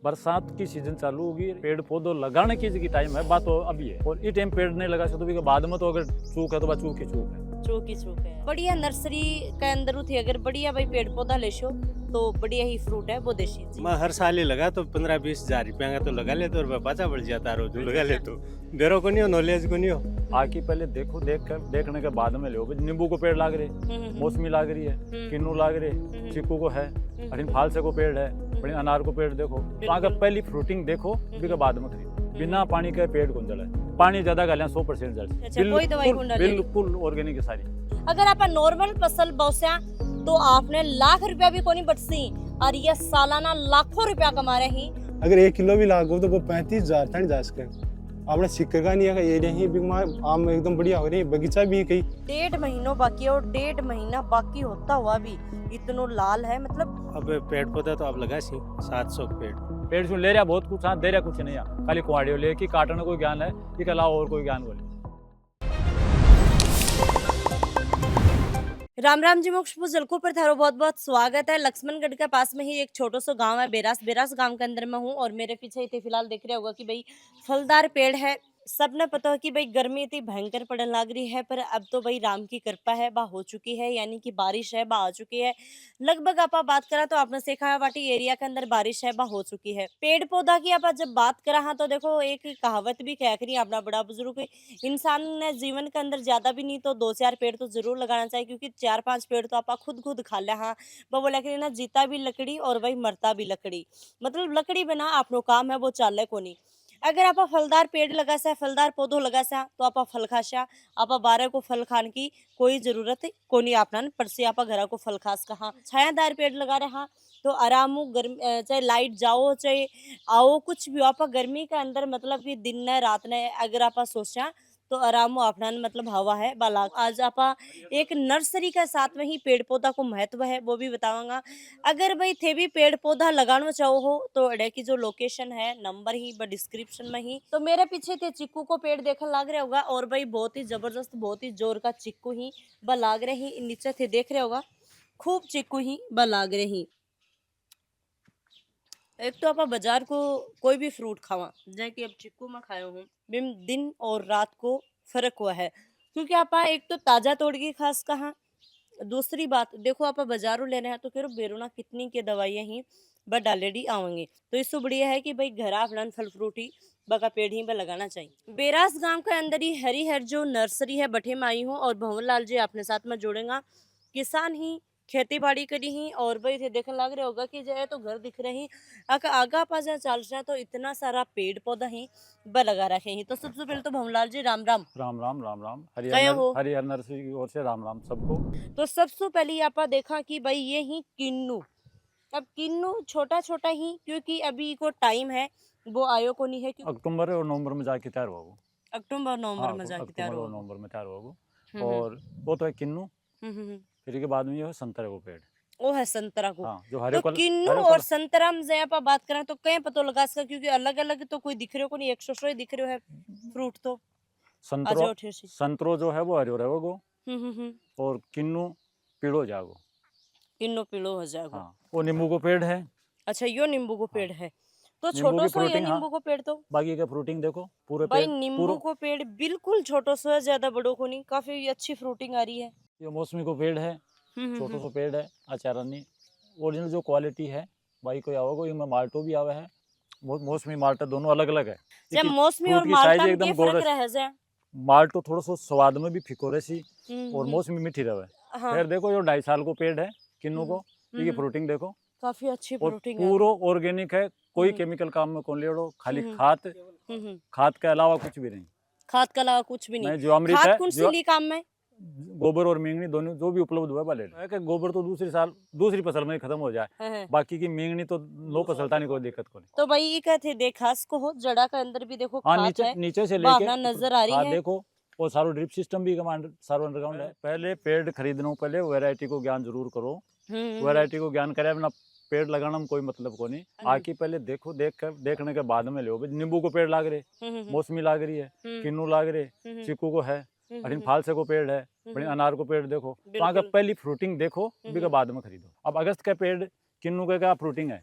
बरसात की सीजन चालू होगी, पेड़ पौधों लगाने की टाइम है, बात तो अभी है। और ये टाइम पेड़ नहीं लगा सकते तो बाद में तो अगर चूक है तो चूक ही चूक है। चूक है। बढ़िया नर्सरी के अंदर थी, अगर बढ़िया भाई पेड़ पौधा ले शो तो बढ़िया ही फ्रूट है वो देशी जी। मैं हर साल ही लगा तो 15-20 हजार रुपया का तो लगा ले तो और बचा बढ़ जाता रोज लगा ले तो बेरो को नहीं हो नॉलेज को नहीं हो। आके पहले देखो, देखने के बाद में लो। नींबू को पेड़ लाग रहे, मौसमी लाग रही है, किन्नू लाग रहे, चीकू को है, अठिन फालसे को पेड़ है, बड़ी अनार को पेड़ देखो। तो अगर पहली फ्रूटिंग देखो फिर बाद में खरीदो। बिना पानी के पेड़ कौन जला है? पानी ज्यादा गालियां 100% जल, बिल्कुल ऑर्गेनिक है सारी। अगर आप नॉर्मल फसल बौस्या तो आपने लाख रुपया भी कोनी बटसी और ये सालाना लाखों रुपया कमा रहे हैं। अगर 1 किलो भी लागो तो वो 35,000 तक जा सके। आपने सिक्कर का नहीं है ये नहीं भी आम एकदम बढ़िया हो रही, बगीचा भी कई 1.5 महीनों बाकी है और 1.5 महीना बाकी होता हुआ भी इतनो लाल है। मतलब अब पेड़ पौधा तो आप लगा सी 700 पेड़ से ले रहा बहुत कुछ, हाँ दे रहा कुछ नहीं है। खाली कुआड़ियों ले कि काटने को ज्ञान है, इसके अलावा और कोई ज्ञान बोले। राम राम जी मोक्ष जलको पर थारो बहुत बहुत स्वागत है। लक्ष्मणगढ़ के पास में ही एक छोटो सो गांव है बेरास गांव के अंदर में हूँ और मेरे पीछे इतने फिलहाल देख रहे होगा कि भाई फलदार पेड़ है। सबने पता है कि भाई गर्मी इतनी भयंकर पड़ने लग रही है, पर अब तो भाई राम की कृपा है बा हो चुकी है, यानी कि बारिश है बा आ चुकी है। लगभग आप बात करा तो आपने देखा है वाटी एरिया के अंदर बारिश है बा हो चुकी है। पेड़ पौधा की आप जब बात करा हाँ तो देखो एक कहावत भी कह करी अपना बड़ा बुजुर्ग, इंसान ने जीवन के अंदर ज्यादा भी नहीं तो 2-4 पेड़ तो जरूर लगाना चाहिए, क्योंकि 4-5 पेड़ तो आप खुद खा ले। हाँ वो बोला कि ना जीता भी लकड़ी और भाई मरता भी लकड़ी, मतलब लकड़ी बिना आपनो काम है वो चाले को नहीं। अगर आप फलदार पेड़ लगा सा, फलदार पौधो लगा सा तो आप फल खा सा, आप 12 को फल खाने की कोई जरूरत को नहीं आपना पर से आप घर को फल खास कहा। छायादार पेड़ लगा रहे हाँ तो आराम गर्मी चाहे लाइट जाओ चाहे आओ कुछ भी आप गर्मी के अंदर, मतलब कि दिन ने रात ने अगर आप सोचा तो आराम अपना मतलब हवा है बाला। आज आप एक नर्सरी के साथ में ही पेड़ पौधा को महत्व है वो भी बताऊंगा। अगर भाई थे भी पेड़ पौधा लगाना चाहो हो तो अड़े की जो लोकेशन है नंबर ही डिस्क्रिप्शन में ही। तो मेरे पीछे थे चिक्कू को पेड़ देखने लग रहा होगा और भाई बहुत ही जबरदस्त बहुत ही जोर का चिक्कू ही ब लाग रहे ही। नीचे थे देख रहे होगा खूब चिक्कू ही ब लाग रहे ही। एक तो आप बाजार को कोई भी फ्रूट खावा जैसे कि अब चिक्कू में खाए हूँ, बिम दिन और रात को फर्क हुआ है, क्योंकि आप एक तो ताजा तोड़ के खास कहा। दूसरी बात देखो आप बाजारों लेने हैं तो फिर बेरोना कितनी के दवाइयाँ ही बट ऑलरेडी आवेंगे, तो इससे बढ़िया है कि भाई घर अपना फल फ्रूट ही बका पेड़ ही में लगाना चाहिए। बेरास गांव के अंदर ही हरिहर जो नर्सरी है बठे में आई हूँ और भंवर लाल जी अपने साथ में जोड़ेगा। किसान ही खेती बाड़ी करी ही और भाई थे देखने लग रहे होगा कि जो तो घर दिख रहे हैं आगा पाजा चल रहा है तो इतना सारा पेड़ पौधा ही ब लगा रखे हैं। तो सबसे पहले तो भंवरलाल जी राम राम। राम राम राम राम। कहे हो? हरिहर नर्सरी की ओर से राम राम सबको। तो सबसे पहले आप देखा कि भाई ये ही किन्नू, अब किन्नू छोटा छोटा ही क्योंकि अभी को टाइम है वो आयो को नहीं है कि अक्टूबर और नवंबर में जाके तैयार होगा। अक्टूबर नवंबर हाँ, में जाके अक्टूबर तैयार और होगा। नवंबर में तैयार होगा। और वो तो है किन्नू, फिर के बाद में ये है संतरे को पेड़। वो है संतरा को। हाँ, जो हरे तो किन्नू और संतरा में जब आप बात करें तो कहीं पता लगा सका, क्योंकि अलग अलग तो कोई दिख रहे को नहीं, एक सौ ही दिख रहे है फ्रूट तो संतरो जो है वो हरे रहेगो और किन्नू पीड़ो जागो। किन्नू पीड़ो हो जाएगा। हाँ, वो नींबू को पेड़ है। अच्छा यो नींबू को पेड़ है तो नींबू छोटो की सो ये फ्रूटिंग, नींबू को पेड़ तो बाकी का फ्रूटिंग देखो पूरे भाई पेड़ नींबू को पेड़ बिल्कुल छोटो सो है, ज्यादा बड़ो को नहीं, काफी अच्छी फ्रूटिंग आ रही है। ये मौसमी को पेड़ है, छोटो सो पेड़ है आचारानी। ओरिजिनल जो क्वालिटी है भाई कोई आओगे इनमें माल्टो भी आवे है, मौसमी माल्टा दोनों अलग अलग है। जब मौसमी और माल्टा में क्या फर्क रह जाए? माल्टो थोड़ा सा स्वाद में भी फिको रही और मौसमी मीठी रहे। हाँ। फिर देखो जो 2.5 साल को पेड़ है किन्नू को, ये फ्रूटिंग देखो काफी अच्छी फ्रूटिंग है, पूरा ऑर्गेनिक है, कोई केमिकल काम में कौन लेड़ो, खाली खाद के अलावा कुछ भी नहीं। खाद के अलावा कुछ भी नहीं। जो अमृत खाद है कौन सी ली काम में? गोबर और मींगनी दोनों जो भी उपलब्ध हुआ भले है कि गोबर तो दूसरी फसल में खत्म हो जाए, बाकी की मींगनी तो लो फसलता नहीं, कोई दिक्कत को नहीं। तो भाई ये कहते देखास को हो जड़ा के अंदर भी देखो हाँ, खाद है, नीचे से लेके नजर आ रही है। देखो वो सारो ड्रिप सिस्टम भी सारो अंडरग्राउंड है। पहले पेड़ खरीदने पहले वैरायटी को ज्ञान जरूर करो, वैरायटी को ज्ञान करे बिना पेड़ लगाना में कोई मतलब को नहीं। आके पहले देखो, देखने के बाद में लो। नींबू को पेड़ लाग रहे, मौसमी लाग रही है, किन्नू लाग रहे, चीकू को है, अठिन फालसे को पेड़ है, बड़ी अनार को पेड़ देखो। तो अगर पहली फ्रूटिंग देखो फिर बाद में खरीदो। अब अगस्त का पेड़ किन्नू का क्या फ्रूटिंग है,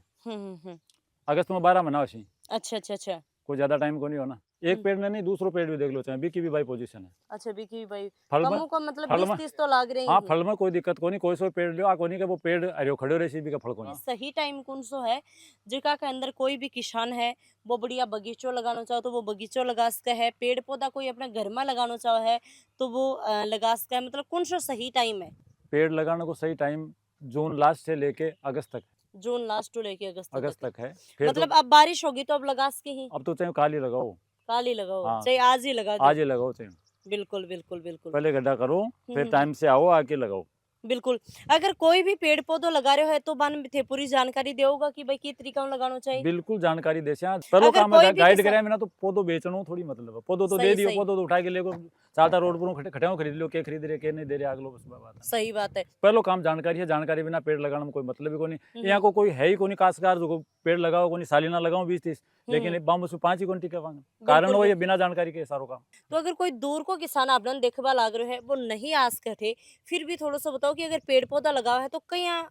अगस्त में 12 महीना वैसे अच्छा अच्छा अच्छा कोई ज्यादा टाइम को नहीं होना। एक हम्म। पेड़ में नहीं, दूसरो पेड़ भी देख लो, चाहे बी की भी भाई पोजीशन है। अच्छा बीकी भाई फल में कमों का मतलब फल 20 में 30 तो लाग रही हाँ, हैं। फल में कोई दिक्कत को नहीं, कोई सो पेड़ लियो आ कोनी के वो पेड़ अरे खड़े रहे भी का फल को नहीं। सही टाइम कौन सो है जेका के अंदर कोई भी किसान है वो बढ़िया बगीचो लगाना चाहो तो वो बगीचो लगा सके है, पेड़ पौधा कोई अपने घर में लगाना चाहो है तो वो लगा सके है, मतलब कौन सो सही टाइम है? पेड़ लगाने को सही टाइम जून लास्ट से लेके अगस्त तक, जून लास्ट टू लेके अगस्त अगस्त तक तक है। फिर मतलब तो अब बारिश होगी तो अब लगा सके ही अब तो चाहे काली लगाओ, काल ही लगाओ हाँ चाहे आज ही लगा दो। आज ही लगाओ, चाहे बिल्कुल बिल्कुल बिल्कुल पहले गड्ढा करो, फिर हम्म। टाइम से आओ आके लगाओ। बिल्कुल अगर कोई भी पेड़ पौधो लगा रहे हो है तो बान थे पूरी जानकारी देगा कि भाई की तरीका में लगाना चाहिए। बिल्कुल जानकारी दे पहलो अगर काम कोई है भी गाइड किसान- करे में ना, तो पौधो बेचनो थोड़ी मतलब है, पौधो तो सही, दे दियो, सही। पौधो तो उठा के लेको चाहता रोड पर खटे खरीद लो, के खरीद रहे के नहीं दे रहे अगलो, बस बात है। सही बात है। पहलो काम जानकारी है, जानकारी बिना पेड़ लगाने में कोई मतलब ही को नहीं। हम्म। यहाँ को कोई है ही को नहीं काशकार जो पेड़ लगाओ को नहीं, सालिना लगाओ 20-30, लेकिन हम्म। एक बाम उसमें 5 ही को टिके पाएंगे। कारण वो ये बिना जानकारी के सारो काम। तो अगर कोई दूर को किसान आपने देखवा लाग रहे है वो नहीं आस कटे फिर भी थोड़ा सा बताओ कि अगर पेड़ पौधा लगावा है तो कया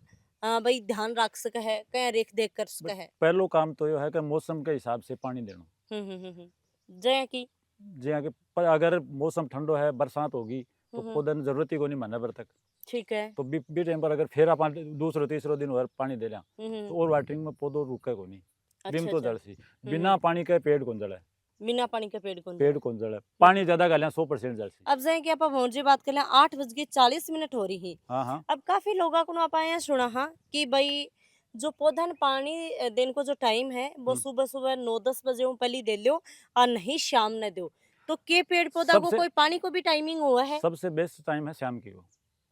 भाई ध्यान रख सके है, कया रेख देख कर सके है। पहलो काम तो ये है कि मौसम के हिसाब से पानी देना। जय की जी हाँ, कि अगर मौसम ठंडो है, बरसात होगी तो पौधे ने जरूरत ही को नहीं महीना भर तक, ठीक है। तो बी टाइम पर अगर फिर आप दूसरो तीसरो दिन और पानी दे लिया तो और वाटरिंग में पौधो रुके को नहीं, बिम अच्छा तो अच्छा जड़ सी, बिना पानी के पेड़ कौन जड़े, बिना पानी के पेड़ कौन पेड़ कौन जड़े, पानी ज्यादा गालियां 100% जड़ सी। अब जय कि आप जी बात कर लें 8:40 हो रही है। हाँ हाँ अब काफी लोगों को आप आए सुना हाँ कि भाई जो पौधा न पानी देने को जो टाइम है वो सुबह सुबह 9-10 बजे वो पहले दे लो और नहीं शाम ने दो, तो के पेड़ पौधा को सबसे कोई पानी को भी टाइमिंग हुआ है? सबसे बेस्ट टाइम है शाम की, वो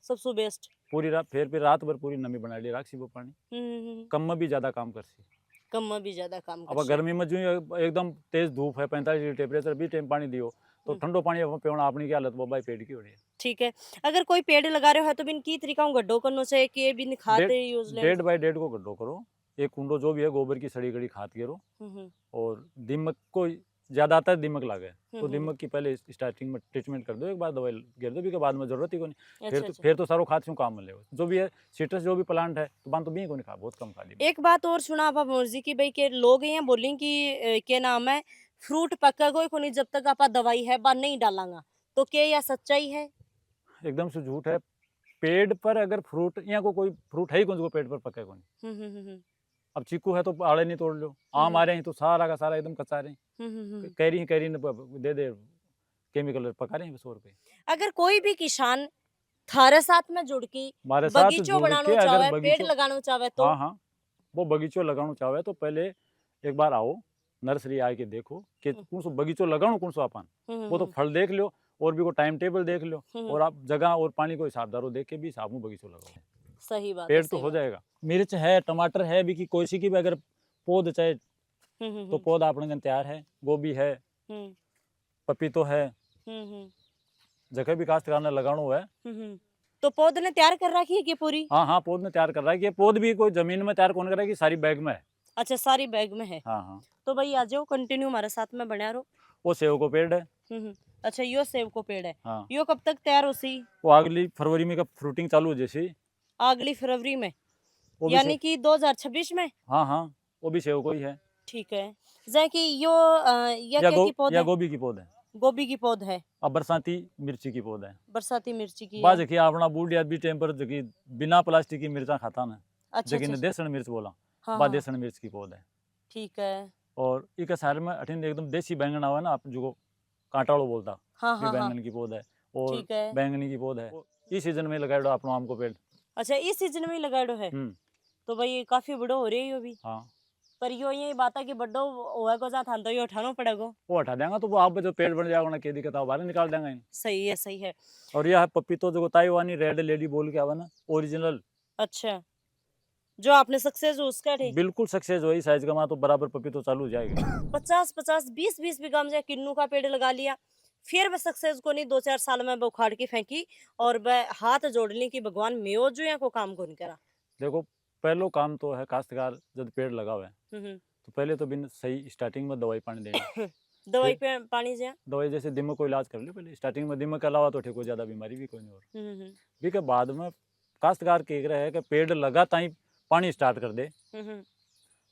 सबसे बेस्ट। पूरी रात, फिर रात भर पूरी नमी बना ली राख सी वो पानी, कम में भी ज्यादा काम कर सी। कम में भी ज्यादा काम अब कर गर्मी में जो एकदम तेज धूप है 45 डिग्री टेम्परेचर, भी टाइम पानी दियो तो ठंडो पानी पेवना अपनी की हालत वो भाई पेड़ की हो रही है। ठीक है। अगर कोई पेड़ लगा रहे हो है तो बिन की तरीका गड्ढो करना चाहिए कि बिन खाद यूज ले 1.5 बाई 1.5 को गड्ढो करो, एक कुंडो जो भी है गोबर की सड़ी गड़ी खाद गिरो, और दीमक को ज्यादातर दीमक लागे तो दीमक की पहले स्टार्टिंग में ट्रीटमेंट कर दो, एक बार दवाई गिर दो, के बाद में जरूरत ही को नहीं, फिर तो सारो खाद क्यों काम में ले जो भी है सिट्रस जो भी प्लांट है तो बांध तो भी को नहीं खा, बहुत कम खा ली। एक बात और सुना आप जी की भाई के लोग यहाँ बोलें कि क्या नाम है फ्रूट पक्का को नहीं जब तक आप दवाई है बार नहीं डालांगा, तो क्या यह सच्चाई है? एकदम से झूठ है। पेड़ पर अगर फ्रूट, यहाँ को कोई फ्रूट है ही कौन जो पेड़ पर पके कौन, अब चीकू है तो आड़े नहीं तोड़ लो, आम आ रहे हैं तो सारा का सारा एकदम कच्चा रहे हैं, कैरी ने दे दे केमिकल पका रहे हैं 100 रुपए। अगर कोई भी किसान थारे साथ में जुड़ के हमारे साथ बगीचो जुड़ बनाना के चाहे, अगर पेड़ लगाना चाहे तो हाँ हाँ वो बगीचो लगाना चाहे तो पहले एक बार आओ नर्सरी आके देखो कि कौन सो बगीचो लगाओ कौन सो अपन, वो तो फल देख लो और भी को टाइम टेबल देख लो, और आप जगह और पानी को हिसाबदारो देख के भी हिसाब में बगीचो लगाओ, सही बात पेड़ तो हो जाएगा। मिर्च है, टमाटर है भी की कोई सी की भी अगर पौध चाहे तो पौधा अपने तैयार है, गोभी है, पपीतो है, जगह भी काश्तकार ने लगानो है। तो पौध ने तैयार कर रखी है कि पूरी? हाँ हाँ पौध ने तैयार कर रहा है, कि पौध भी कोई जमीन में तैयार कौन कर रहा है कि सारी बैग में है। अच्छा सारी बैग में है। हाँ हाँ तो भाई आ जाओ कंटिन्यू हमारे साथ में बना रहो। वो सेव को पेड़ है। अच्छा यो सेब को पेड़ है। हाँ यो कब तक तैयार हो सी? वो अगली फरवरी में का फ्रूटिंग चालू हो जैसी, अगली फरवरी में वो भी यानी कि 2026 में। हाँ हाँ वो भी सेव को ही है। ठीक है। जैसे कि यो या क्या की पौध या है? गोभी की पौध है। गोभी की पौध है। अब बरसाती मिर्ची की पौध है। बरसाती मिर्ची की बाज है। की अपना बूढ़ आदमी टाइम पर जो कि बिना प्लास्टिक की मिर्चा खाता ना, अच्छा जो कि अच्छा देसन मिर्च बोला, हाँ, बा हाँ, देसन मिर्च की पौध है। ठीक है। और एक साइड में अठिन एकदम देसी बैंगन आवा ना, आप जो कांटाड़ो बोलता, हाँ भी हाँ हाँ बैंगन की पौध है और ठीक है। बैंगनी की पौध है। इस सीजन में लगाए अपना आम को पेड़। अच्छा इस सीजन में ही लगाड़ो है। तो भाई ये काफी बड़ो हो रही है यो भी। हाँ पर यो यही बात है कि बड्डो होए को जाता तो यो उठाना पड़ेगा। वो हटा देंगे तो वो आप जो पेड़ बन जाएगा ना, क्या दिक्कत है, बाहर निकाल देंगे। सही है सही है। और यह है पपीतो जो ताइवानी रेड लेडी बोल के आवा ना, ओरिजिनल। अच्छा जो आपने सक्सेस उसका ठीक बिल्कुल सक्सेस हुई साइज का मां तो बराबर पपीतो चालू हो जाएगा। 50-50 20-20 बीघा में किन्नू का पेड़ लगा लिया, फिर वह सक्सेस को नहीं 2-4 साल में वो उखाड़ के फेंकी और वह हाथ जोड़ने की भगवान मेो जो या को काम को नहीं करा। देखो पहलो काम तो है काश्तकार जब पेड़ लगावे तो पहले तो बिन सही स्टार्टिंग में दवाई पानी देना। दवाई पे पानी से दवाई जैसे दिमाग को इलाज कर ले पहले स्टार्टिंग में, दिमाग के अलावा तो कोई ज्यादा बीमारी भी कोई नहीं हो। भी के बाद में काश्तकार कह रहा है कि पेड़ लगा ताई पानी स्टार्ट कर दे,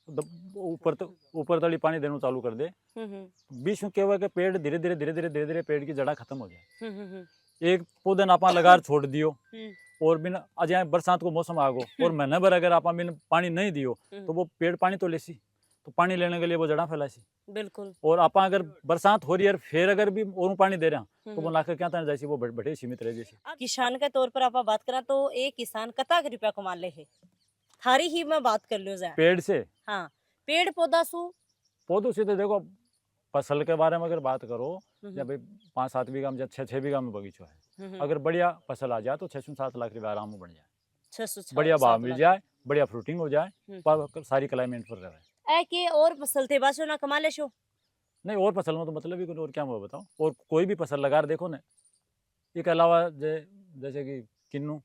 ऊपर तली पानी देना चालू कर दे। बीच में क्या हुआ कि पेड़ धीरे धीरे पेड़ की जड़ा खत्म हो जाए। एक पौधे आपा लगा छोड़ दियो और बिन अजय बरसात को मौसम आ गो और महीने भर अगर आप बिन पानी नहीं दियो तो वो पेड़ पानी तो लेसी, तो पानी लेने के लिए वो जड़ा फैलासी। बिल्कुल। और आप अगर बरसात हो रही है फिर अगर भी और पानी दे रहे हैं तो वो लाकर क्या था जैसे वो बड़े सीमित रह जैसे। किसान के तौर पर आप बात करा तो एक किसान कता रुपया कमा ले है थारी ही मैं बात कर लो जाए पेड़ से। हाँ, पेड़ पौधा सु पौधों से तो देखो फसल के बारे में अगर बात करो या भाई 5-7 बीघा में या 6 बीघा में बगीचा है, अगर बढ़िया फसल आ जाए तो 6-7 लाख रुपया आराम में बन जाए, 600 बढ़िया भाव मिल जाए, बढ़िया फ्रूटिंग हो जाए, पर सारी क्लाइमेट पर रहे। ऐ के और फसल थे बासो ना कमा ले शो नहीं और फसल में तो मतलब ही और क्या मैं बताऊं। और कोई भी फसल लगा देखो ना, इसके अलावा जैसे कि किन्नू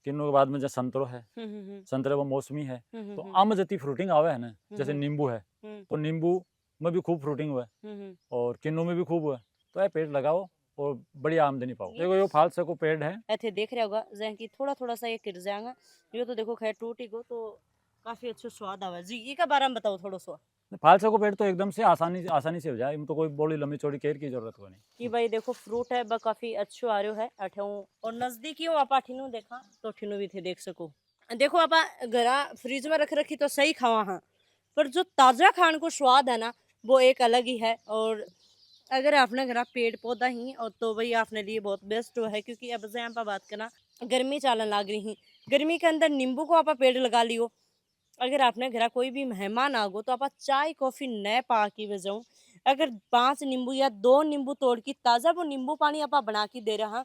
के बाद में जैसे संतरो है, संतरे वो मौसमी है, तो आम जती फ्रूटिंग आवे है ना, जैसे नींबू है तो नींबू में भी खूब फ्रूटिंग हुआ है और किन्नू में भी खूब हुआ है। तो ये पेड़ लगाओ और बढ़िया आमदनी पाओ। देखो ये फालसा को पेड़ है, ऐसे देख रहा होगा जैसे कि थोड़ा सा ये गिर जाएगा, ये तो देखो खैर टूटी गो तो काफी अच्छा स्वाद आवा जी। ये का बारे में बताओ थोड़ा सा। फालसा को पेड़ तो एकदम से आसानी से हो जाए, इनमें तो कोई बड़ी लंबी चौड़ी केयर की जरूरत को नहीं कि भाई देखो फ्रूट है वह काफी अच्छो आ रहा है अठो और नजदीकी हो आप ठिनू देखा तो ठिनू भी थे देख सको। देखो आप घरा फ्रिज में रख रखी तो सही खावा हाँ, पर जो ताजा खान को स्वाद है ना वो एक अलग ही है। और अगर आपने घर पेड़ पौधा ही और तो भाई आपने लिए बहुत बेस्ट है, क्योंकि अब से यहाँ पर बात करना गर्मी चालन लग रही, गर्मी के अंदर नींबू को आप पेड़ लगा लियो। अगर आपने घर कोई भी मेहमान आ गो तो आप चाय कॉफी न पा की वजह अगर 5 नींबू या 2 नींबू तोड़ के ताज़ा वो नींबू पानी आप बना के दे रहा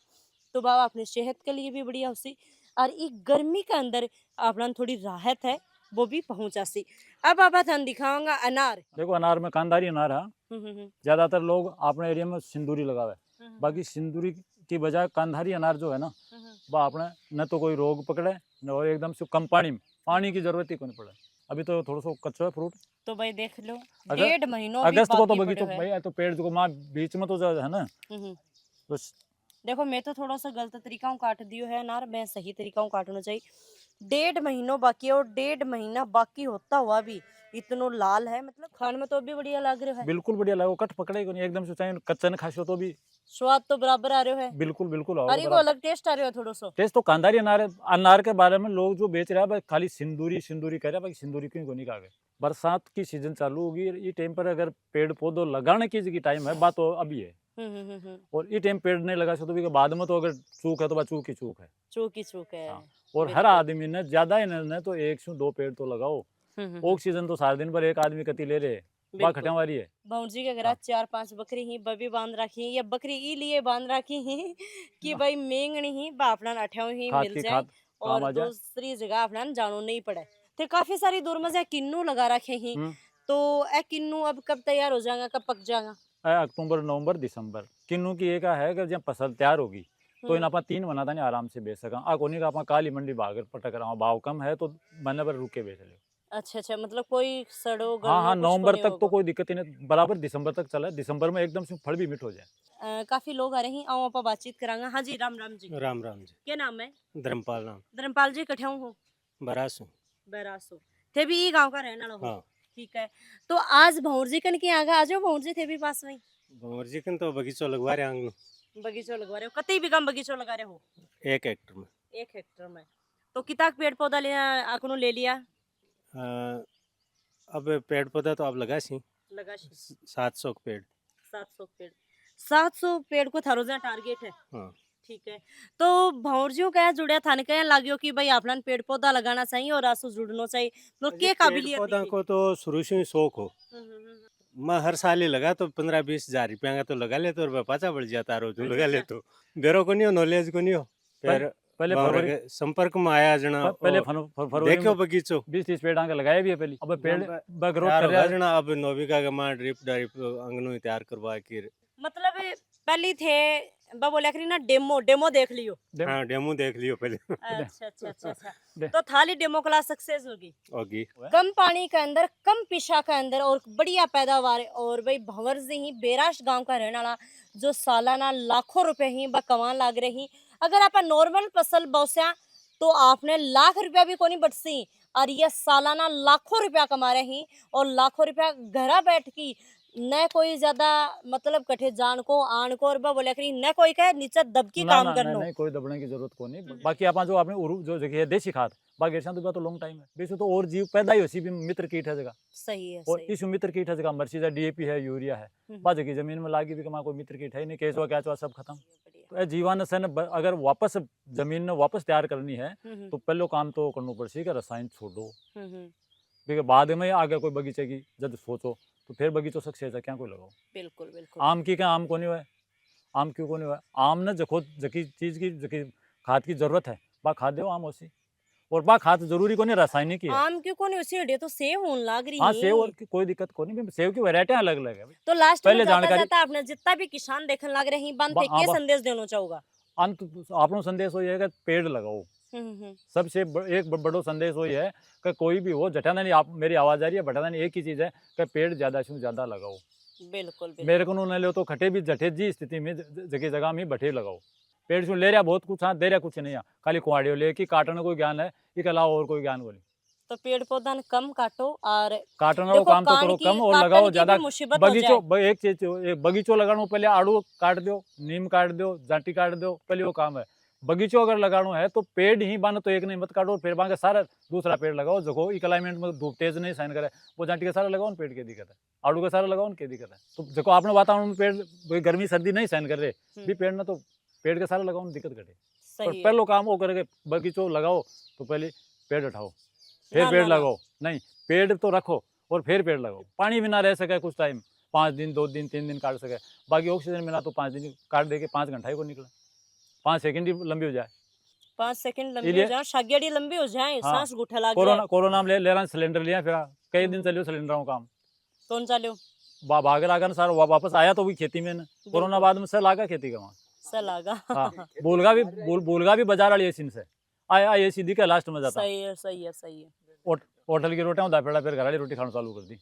तो बाबा अपने सेहत के लिए भी बढ़िया होसी और एक गर्मी के अंदर अपना थोड़ी राहत है वो भी पहुंचा सी। अब आप थान दिखाऊंगा अनार। देखो अनार में कांधारी अनार है, ज्यादातर लोग अपने एरिया में सिंदूरी लगावे, बाकी सिंदूरी की बजाय कांधारी अनार जो है ना वह अपने न तो कोई रोग पकड़े न और एकदम से कम पानी की जरूरत ही नहीं पड़े। अभी तो थोड़ा सा कच्चा है फ्रूट, तो भाई देख लो अगर 1.5 महीनों अगस्त को तो बगीचो भाई तो पेड़ को माँ बीच में तो है ना। तो देखो मैं तो थोड़ा सा गलत तरीका काट दियो है अनार, मैं सही तरीका काटना चाहिए। 1.5 महीनों बाकी और 1.5 महीना बाकी होता हुआ भी इतनो लाल है, मतलब खाने में तो भी बढ़िया लग रहा है। बिल्कुल बढ़िया लगो, कट पकड़े को नहीं एकदम से, चाहे कच्चा न खासो तो भी स्वाद तो बराबर आ रहा है। बिल्कुल अरे वो अलग टेस्ट आ रहा है थोड़ा सा। टेस्ट तो कांधारी अनार के बारे में लोग जो बेच रहा है खाली सिंदूरी कह रहे हैं, बाकी सिंदूरी क्यों नहीं कहा गया। बरसात की सीजन चालू होगी, ये टाइम पर अगर पेड़ पौधों लगाने की टाइम है बात तो अभी है। और ये टाइम पेड़ नहीं लगा सकते तो बाद में तो अगर चूक है तो चूक है, चूक है। हाँ। और हर आदमी ने ज्यादा ही नहीं तो 1 से 2 पेड़ तो लगाओ। ऑक्सीजन तो सारे दिन पर एक आदमी कति ले रहे खटवारी है। भाजी के घर 4-5 बकरी ही बबी बांध रखी है, या बकरी ई लिए बांध रखी है कि भाई मेंगनी ही बापना अठाव ही मिल जाए और दूसरी जगह अपना जानो नहीं पड़े। तो काफी सारी दूर में किन्नू लगा रखे ही, तो ए किन्नू अब कब तैयार हो जाएगा, कब पक जाएगा? अक्टूबर नवंबर दिसंबर किन्नू की एक है कि जब फसल तैयार होगी तो इन आप 3 महीना था आराम से बेच सका। कोनी का काली मंडी भागर पटक रहा भाव कम है तो महीने पर रुक के बेच लो। अच्छा, मतलब कोई सड़ो हाँ नवंबर तक तो कोई दिक्कत ही नहीं, बराबर दिसंबर तक चला। दिसंबर में एकदम से फल भी मिठ हो जाए। काफी लोग आ रहे हैं, आओ आप बातचीत करांगा। हाँ जी, राम जी। राम जी। क्या नाम है? धर्मपाल नाम। धर्मपाल जी कठिया हो? बरासो थे भी ये गांव का रहने वाला हो? हाँ। ठीक है, तो आज भौरजी कन के आगे आ जाओ। भौरजी थे भी पास में? भौरजी कन तो बगीचा लगवा रहे हैं। बगीचा लगवा रहे हो? कतई बीघा बगीचा लगा रहे हो? 1 हेक्टर में। 1 हेक्टर में तो कितना पेड़ पौधा ले लिया? अब पेड़ पौधा तो आप लगा 700 पेड़। 700 पेड़ को थारो टारगेट है। हाँ। ठीक है, तो भौरजियों क्या जुड़े थाने क्या लागियो कि भाई अपना पेड़ पौधा लगाना चाहिए और आसू जुड़ना चाहिए, तो क्या काबिलियत? पौधा को तो शुरू से ही शौक हो। मैं हर साल ही लगा तो 15-20 हजार रुपया का तो लगा ले तो और पाचा बढ़ जाता रोज लगा ले तो बेरो को नहीं हो, नॉलेज को नहीं हो। फिर पहले संपर्क में आया जना, पहले फरवरी देखो बगीचो 20-30 पेड़ आगे लगाए भी है पहले। अब पेड़ ग्रोथ कर रहा जना, अब 9 बीघा का मां ड्रिप अंगनों तैयार करवा के, मतलब पहले थे बोला करी ना डेमो देख लियो। हाँ डेमो देख लियो पहले। अच्छा। तो थाली डेमो क्लास सक्सेस होगी। कम पानी के अंदर, कम पिशा के अंदर और बढ़िया पैदावार। और भाई भंवर से ही बेराश गांव का रहने वाला जो सालाना लाखों रुपए ही कमा लाग रही। अगर आप नॉर्मल फसल बौस्या तो आपने लाख रुपया भी कोनी बटसी, और ये सालाना लाखों रुपया कमा रहे हैं और लाखों रुपया घर बैठ की न कोई ज्यादा मतलब कठे जान को आन को और बोले करी न कोई कहे नीचे दबकी ना काम ना करनो। नहीं कोई दबने की जरूरत को नहीं। बाकी आप जो आपने जो जगह है देसी खाद बाकी ऐसा तो लॉन्ग टाइम है बेसो तो और जीव पैदा ही होसी भी मित्र कीट है जगह सही है और सही इस मित्र कीट है जगह मर्सी है डीएपी है यूरिया है बाजू की जमीन में लागी भी कमा कोई मित्र कीट है ही नहीं केचुआ क्या चुआ सब खत्म। तो ये जीवाणुसन अगर वापस जमीन ने वापस तैयार करनी है तो पहले काम तो करना पड़ेगा कि रसायन छोड़ो फिर बाद में आगे कोई बगीचे की जब सोचो तो फिर बगीचों सक्सेस है क्या कोई लगाओ। बिल्कुल बिल्कुल। आम की क्या आम को नहीं हुआ आम क्यों को नहीं हुआ आम ने जखो जकी चीज की जकी खाद की जरूरत है बा खाद दो आम होसी और बा खाद जरूरी को नहीं रासायनिक ही है। आम क्यों को नहीं उसी अड़े तो सेव होने लग रही हाँ है। सेव और कोई दिक्कत को नहीं सेव की वैरायटी अलग अलग है। तो लास्ट में पहले जाता जानकारी जाता आपने जितना भी किसान देखने लग रहे हैं बनते हाँ, के संदेश देना चाहूंगा। अंत आपनो संदेश हो है कि पेड़ लगाओ। सबसे एक बड़ो संदेश हो है कि कोई भी हो जटाना नहीं आप मेरी आवाज आ रही है बटाना नहीं एक ही चीज है कि पेड़ ज्यादा से ज्यादा लगाओ। बिल्कुल मेरे को न लो तो खटे भी जठे जी स्थिति में जगह जगह में बठे लगाओ। पेड़ से ले रहा बहुत कुछ हाँ दे रहा कुछ नहीं है खाली कुआड़ियों ले कि काटने को ज्ञान है इसके अलावा और कोई ज्ञान बोली। तो पेड़ पौधा न कम काटो और काटने को काम तो करो कम और लगाओ ज्यादा। बगीचो एक चीज बगीचो लगाना पहले आड़ू काट दो नीम काट दो जाटी काट दो पहले वो काम है। बगीचो अगर लगाना है तो पेड़ ही बन तो एक नहीं मत काटो फिर बाकी सारा दूसरा पेड़ लगाओ जो क्लाइमेट में धूप तेज नहीं सहन करे वो जाटी का सारा लगाओ पेड़ की दिक्कत है आड़ू का सारा लगाओ की दिक्कत है। तो देखो आपने वातावरण में पेड़ गर्मी सर्दी नहीं सहन कर रहे भी पेड़ ना तो पेड़ का सारा लगाओ दिक्कत घटे। पर पहले काम वो करके बगीचो लगाओ तो पहले पेड़ उठाओ फिर पेड़ लगाओ नहीं पेड़ तो रखो और फिर पेड़ लगाओ। पानी भी ना रह सके कुछ टाइम 5 दिन 2 दिन 3 दिन काट सके बाकी ऑक्सीजन मिला तो 5 दिन काट दे के 5 घंटा ही को निकला 5 सेकंड ही लंबी हो जाए 5 सेकंड लंबी हो जाए शागियाड़ी लंबी हो जाए हाँ, सांस घुटा लग जाए। कोरोना में ले रहा सिलेंडर लिया फिर कई दिन चलियो सिलेंडरों काम कौन चालो भाग आकर सारा वापस आया तो भी खेती में कोरोना बाद में से लागा खेती का वहाँ सा लगा। हाँ बोलगा भी बाजार वाली एसी से आया ये सीधी का लास्ट में जाता। सही है सही है सही है। होटल की रोटियां उदा पेड़ा फिर घर वाली रोटी खाना चालू कर दी।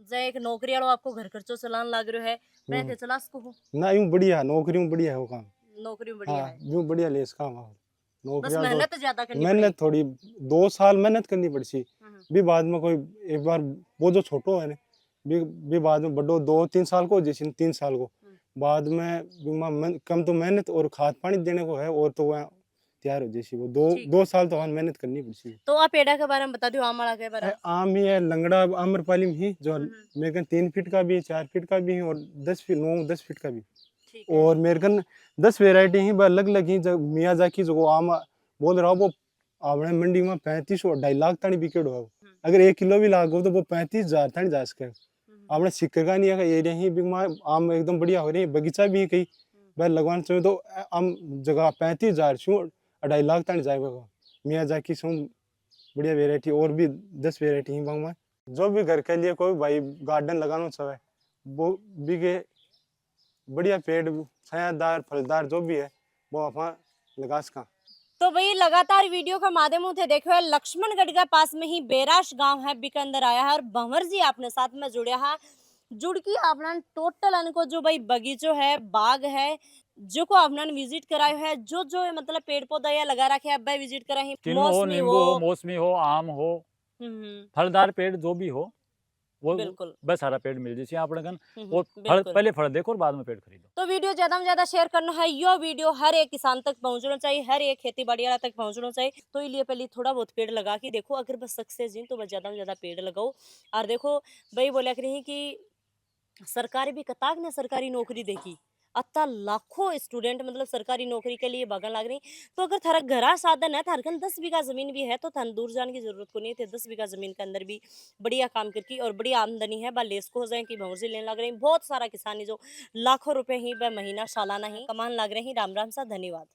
जय एक नौकरी वालों आपको घर खर्चो चलान लाग रहा है मैं थे चला सको हूं ना यूं बढ़िया नौकरी में बढ़िया है वो काम नौकरी बढ़िया हाँ है यूं बढ़िया लेस काम है बस नौकरी मेहनत ज्यादा करनी मेहनत थोड़ी 2 साल मेहनत करनी पड़सी भी बाद में कोई एक बार वो जो छोटो है ना भी बाद में बड़ो 2-3 साल को जैसे 3 साल को बाद में कम तो मेहनत और खाद पानी देने को है और तो वह तैयार हो जैसी वो 2 साल तो मेहनत करनी पड़सी। तो आप पेड़ा के बारे में बता दो आम वाला के बारे में। आम ही है लंगड़ा आम्रपाली में ही जो मेरे कन 3 फीट का भी 4 फीट का भी है और 9-10 फीट का भी और मेरे कन 10 वेराइटी ही अलग अलग ही मियाजाकी जो आम बोल रहा हूँ वो आपने मंडी में 35 और 2.5 लाख तक बिकेड हो अगर 1 किलो भी लागो तो वो 35,000 तक जा सके। आपने सिक्कर का नहीं है एरिया ही आम एकदम बढ़िया हो रही है बगीचा भी कहीं वह लगवाना चाहिए तो आम जगह 35,000 शू 2.5 लाख तक जाएगा मियाजाकी शू बढ़िया वेराइटी और भी 10 वेराइटी ही में जो भी घर के लिए कोई भाई गार्डन लगाना चाहे वो भी के बढ़िया पेड़ छायादार फलदार जो भी है वो आप लगा सका। तो भाई लगातार वीडियो का माध्यम से देखो है लक्ष्मणगढ़ के पास में ही बेराश गांव है बीके अंदर आया है और भंवर जी आपने साथ में जुड़े है जुड़ की आपने टोटल अनको जो भाई बगीचो है बाग है जो को आपने विजिट करायो है जो मतलब पेड़ पौधा या लगा रखे अब विजिट करा है मौसमी हो आम हो फलदार पेड़ जो भी हो वो बिल्कुल बस सारा पेड़ मिल जैसे आप और पहले फल देखो और बाद में पेड़ खरीदो। तो वीडियो ज्यादा से ज्यादा शेयर करना है यो वीडियो हर एक किसान तक पहुंचना चाहिए हर एक खेती बाड़ी वाला तक पहुंचना चाहिए तो इसलिए पहले थोड़ा बहुत पेड़ लगा के देखो अगर बस सक्सेस जी तो बस ज्यादा से ज्यादा पेड़ लगाओ। और देखो भाई बोला करी कि सरकार भी कताक ने सरकारी नौकरी देखी अत्ता लाखों स्टूडेंट मतलब सरकारी नौकरी के लिए भागन लग रही। तो अगर थारा घरा साधन है थारे 10 बीघा जमीन भी है तो थान दूर जाने की जरूरत को नहीं थे 10 बीघा जमीन के अंदर भी बढ़िया काम करके और बढ़िया आमदनी है बा लेस को हो जाए कि भंवर से लेने लग रही बहुत सारा किसानी जो लाखों रुपए ही वह महीना सालाना ही कमान लग रही। राम राम सा धन्यवाद।